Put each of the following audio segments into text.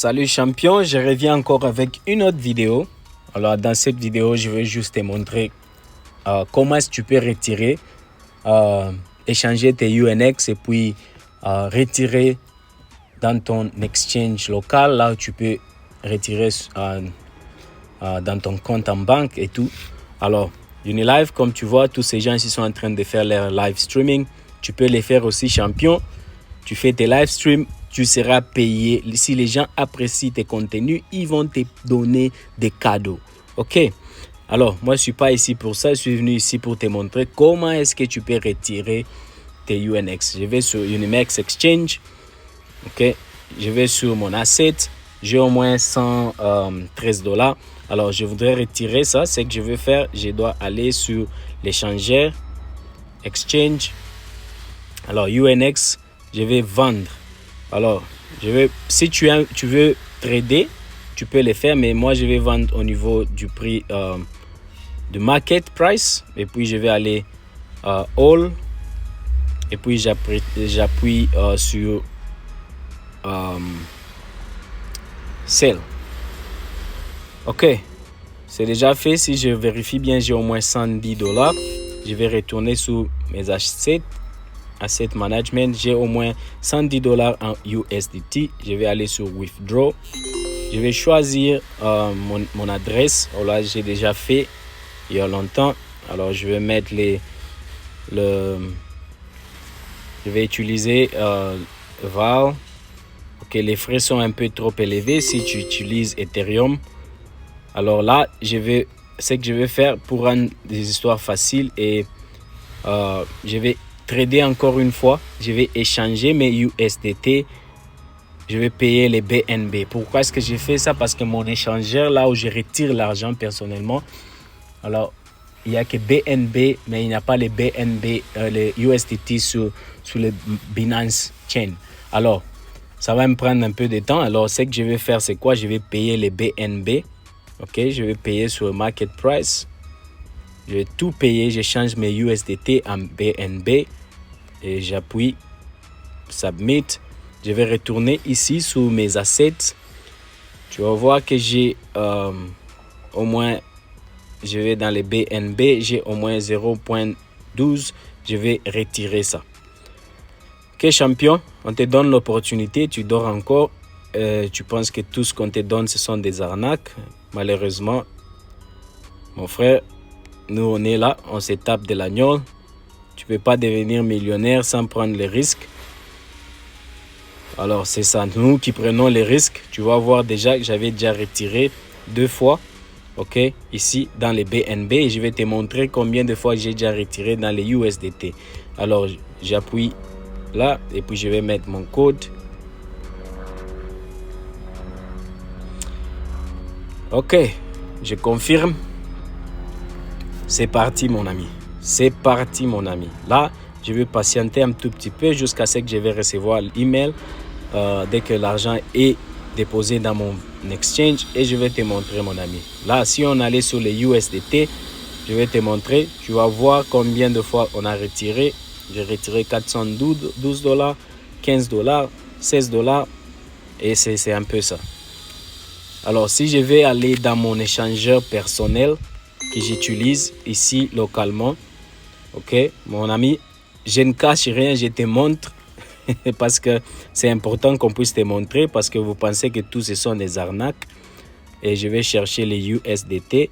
Salut champion, je reviens encore avec une autre vidéo. Alors dans cette vidéo, je vais juste te montrer comment est-ce que tu peux retirer, échanger tes UNX et puis retirer dans ton exchange local, là où tu peux retirer dans ton compte en banque et tout. Alors Unilive, comme tu vois, tous ces gens ici sont en train de faire leur live streaming. Tu peux les faire aussi champion. Tu fais tes live streams, tu seras payé. Si les gens apprécient tes contenus, ils vont te donner des cadeaux. Ok? Alors, moi, je ne suis pas ici pour ça. Je suis venu ici pour te montrer comment est-ce que tu peux retirer tes UNX. Je vais sur Unimex Exchange. Ok? Je vais sur mon asset. J'ai au moins $113. Alors, je voudrais retirer ça. Ce que je veux faire, je dois aller sur l'échangeur Exchange. Alors, UNX, je vais vendre. Alors, si tu veux trader, tu peux le faire, mais moi, je vais vendre au niveau du prix de market price. Et puis, je vais aller all. Et puis, j'appuie sur sell. Ok, c'est déjà fait. Si je vérifie bien, j'ai au moins $110. Je vais retourner sur mes assets. Asset management, j'ai au moins $110 en USDT. Je vais aller sur withdraw. Je vais choisir mon adresse. Oh là, j'ai déjà fait il y a longtemps. Alors, je vais mettre je vais utiliser Val. Ok, les frais sont un peu trop élevés si tu utilises Ethereum. Alors là, ce que je vais faire pour rendre des histoires faciles et je vais trader encore une fois. Je vais échanger mes USDT. Je vais payer les BNB. Pourquoi est-ce que j'ai fait ça? Parce que mon échangeur, là où je retire l'argent personnellement, alors il n'y a que BNB, mais il n'y a pas les BNB, les USDT sur le Binance Chain. Alors, ça va me prendre un peu de temps. Alors, ce que je vais faire, c'est quoi? Je vais payer les BNB. Ok, je vais payer sur le market price. Je vais tout payer. J'échange mes USDT en BNB et j'appuie Submit. Je vais retourner ici sur mes assets. Tu vas voir que j'ai au moins, je vais dans les BNB, j'ai au moins 0.12. Je vais retirer ça. Ok champion, on te donne l'opportunité, tu dors encore. Tu penses que tout ce qu'on te donne, ce sont des arnaques. Malheureusement, mon frère, nous on est là, on se tape de l'agneau. Tu ne peux pas devenir millionnaire sans prendre les risques. Alors c'est ça, nous qui prenons les risques. Tu vas voir déjà que j'avais déjà retiré 2 fois. Ok, ici dans les BNB. Et je vais te montrer combien de fois j'ai déjà retiré dans les USDT. Alors j'appuie là et puis je vais mettre mon code. Ok, je confirme. C'est parti mon ami. C'est parti mon ami. Là, je vais patienter un tout petit peu jusqu'à ce que je vais recevoir l'email dès que l'argent est déposé dans mon exchange et je vais te montrer mon ami. Là, si on allait sur les USDT, je vais te montrer. Tu vas voir combien de fois on a retiré. J'ai retiré $412, $15, $16 et c'est un peu ça. Alors, si je vais aller dans mon échangeur personnel que j'utilise ici localement, ok, mon ami, je ne cache rien, je te montre parce que c'est important qu'on puisse te montrer parce que vous pensez que tout ce sont des arnaques. Et je vais chercher les USDT.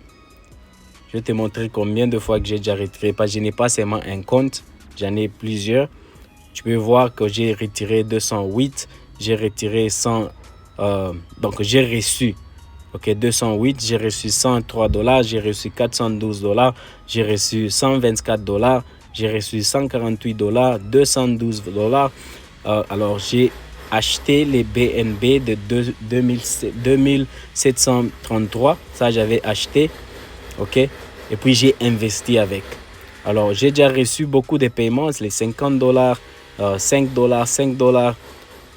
Je vais te montrer combien de fois que j'ai déjà retiré. Parce que je n'ai pas seulement un compte, j'en ai plusieurs. Tu peux voir que j'ai retiré 208, j'ai retiré 100, donc j'ai reçu 208, j'ai reçu $103, j'ai reçu $412, j'ai reçu $124, j'ai reçu $148, $212. Alors j'ai acheté les BNB de 2733, ça j'avais acheté, ok, et puis j'ai investi avec. Alors j'ai déjà reçu beaucoup de paiements, les $50, $5, $5,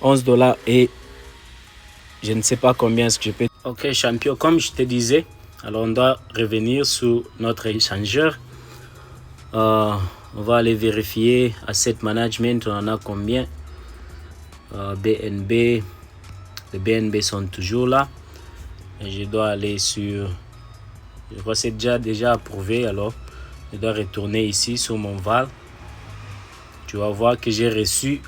$11 et je ne sais pas combien est-ce que je peux. Ok champion, comme je te disais, alors on doit revenir sur notre échangeur. On va aller vérifier asset management, on en a combien. BNB, Les BNB sont toujours là. Et je dois aller sur... Je crois que c'est déjà approuvé. Alors, je dois retourner ici sur mon Val. Tu vas voir que j'ai reçu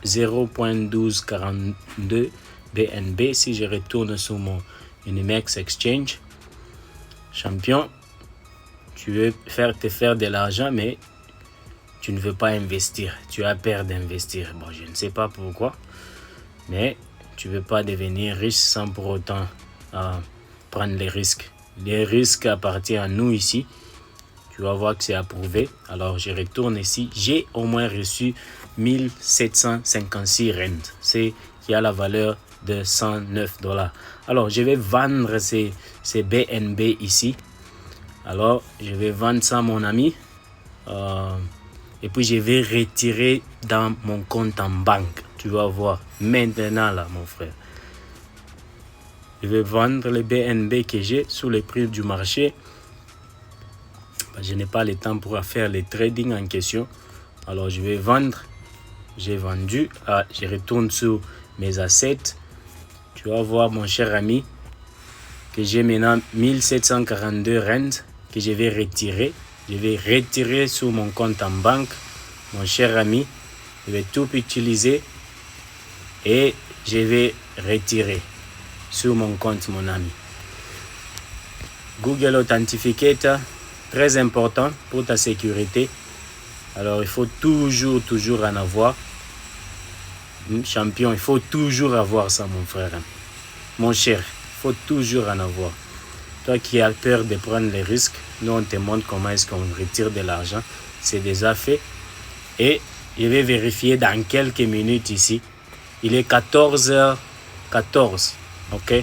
0.1242 BNB. Si je retourne sur mon Unimex Exchange, champion, tu veux te faire de l'argent, mais tu ne veux pas investir. Tu as peur d'investir. Bon, je ne sais pas pourquoi, mais tu ne veux pas devenir riche sans pour autant prendre les risques. Les risques appartiennent à nous ici. Tu vas voir que c'est approuvé. Alors, je retourne ici. J'ai au moins reçu 1756 rand. C'est qui a la valeur de 109 $. Alors, je vais vendre ces BNB ici. Alors, je vais vendre ça à mon ami. Et puis, je vais retirer dans mon compte en banque. Tu vas voir maintenant là, mon frère. Je vais vendre les BNB que j'ai sous le prix du marché. Je n'ai pas le temps pour faire les trading en question. Alors, je vais vendre. J'ai vendu. Je retourne sur mes assets. Tu vas voir, mon cher ami, que j'ai maintenant 1742 rand que je vais retirer. Je vais retirer sur mon compte en banque. Mon cher ami, je vais tout utiliser et je vais retirer sur mon compte, mon ami. Google Authenticator, très important pour ta sécurité. Alors, il faut toujours en avoir. Champion, il faut toujours avoir ça, mon frère. Mon cher, il faut toujours en avoir. Toi qui as peur de prendre les risques, nous on te montre comment est-ce qu'on retire de l'argent. C'est déjà fait. Et je vais vérifier dans quelques minutes ici. Il est 14h14. Ok.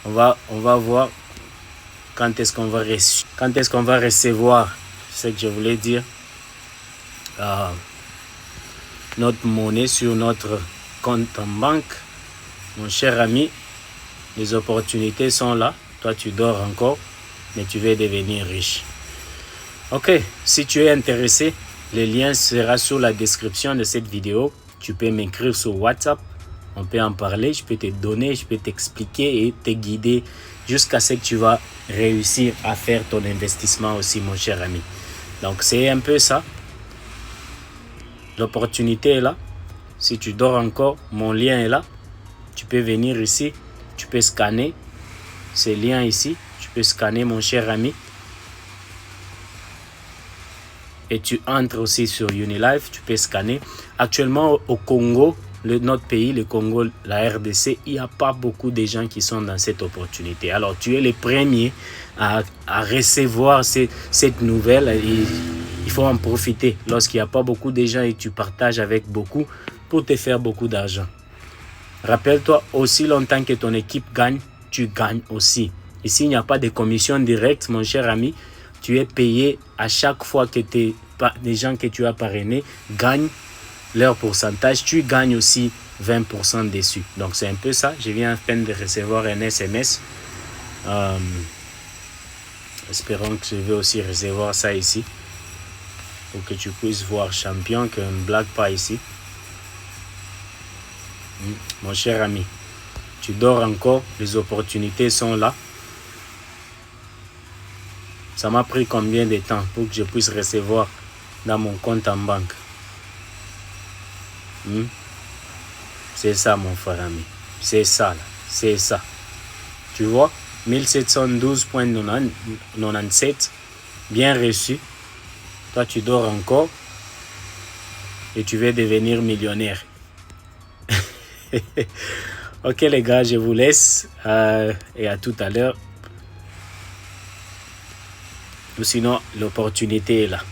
On va voir quand est-ce qu'on va recevoir ce que je voulais dire. Notre monnaie sur notre compte en banque. Mon cher ami, les opportunités sont là. Toi, tu dors encore, mais tu veux devenir riche. Ok, si tu es intéressé, le lien sera sur la description de cette vidéo. Tu peux m'écrire sur WhatsApp. On peut en parler. Je peux te donner, je peux t'expliquer et te guider jusqu'à ce que tu vas réussir à faire ton investissement aussi, mon cher ami. Donc, c'est un peu ça. L'opportunité est là. Si tu dors encore, mon lien est là. Tu peux venir ici. Tu peux scanner ces liens ici. Tu peux scanner, mon cher ami. Et tu entres aussi sur Unilife. Tu peux scanner. Actuellement, au Congo, notre pays, le Congo, la RDC, il n'y a pas beaucoup de gens qui sont dans cette opportunité. Alors, tu es le premier à recevoir cette nouvelle. Et il faut en profiter lorsqu'il n'y a pas beaucoup de gens et tu partages avec beaucoup pour te faire beaucoup d'argent. Rappelle-toi, aussi longtemps que ton équipe gagne, tu gagnes aussi. Ici, il n'y a pas de commission directe, mon cher ami. Tu es payé à chaque fois que les gens que tu as parrainés gagnent leur pourcentage. Tu gagnes aussi 20% dessus. Donc, c'est un peu ça. Je viens à peine de recevoir un SMS. Espérons que je vais aussi recevoir ça ici. Pour que tu puisses voir champion, qu'on ne blague pas ici. Mon cher ami, tu dors encore, les opportunités sont là. Ça m'a pris combien de temps pour que je puisse recevoir dans mon compte en banque? C'est ça, mon frère ami. C'est ça, là. C'est ça. Tu vois, 1712,97, bien reçu. Toi, tu dors encore et tu veux devenir millionnaire. Ok les gars, je vous laisse et à tout à l'heure. Ou sinon, l'opportunité est là.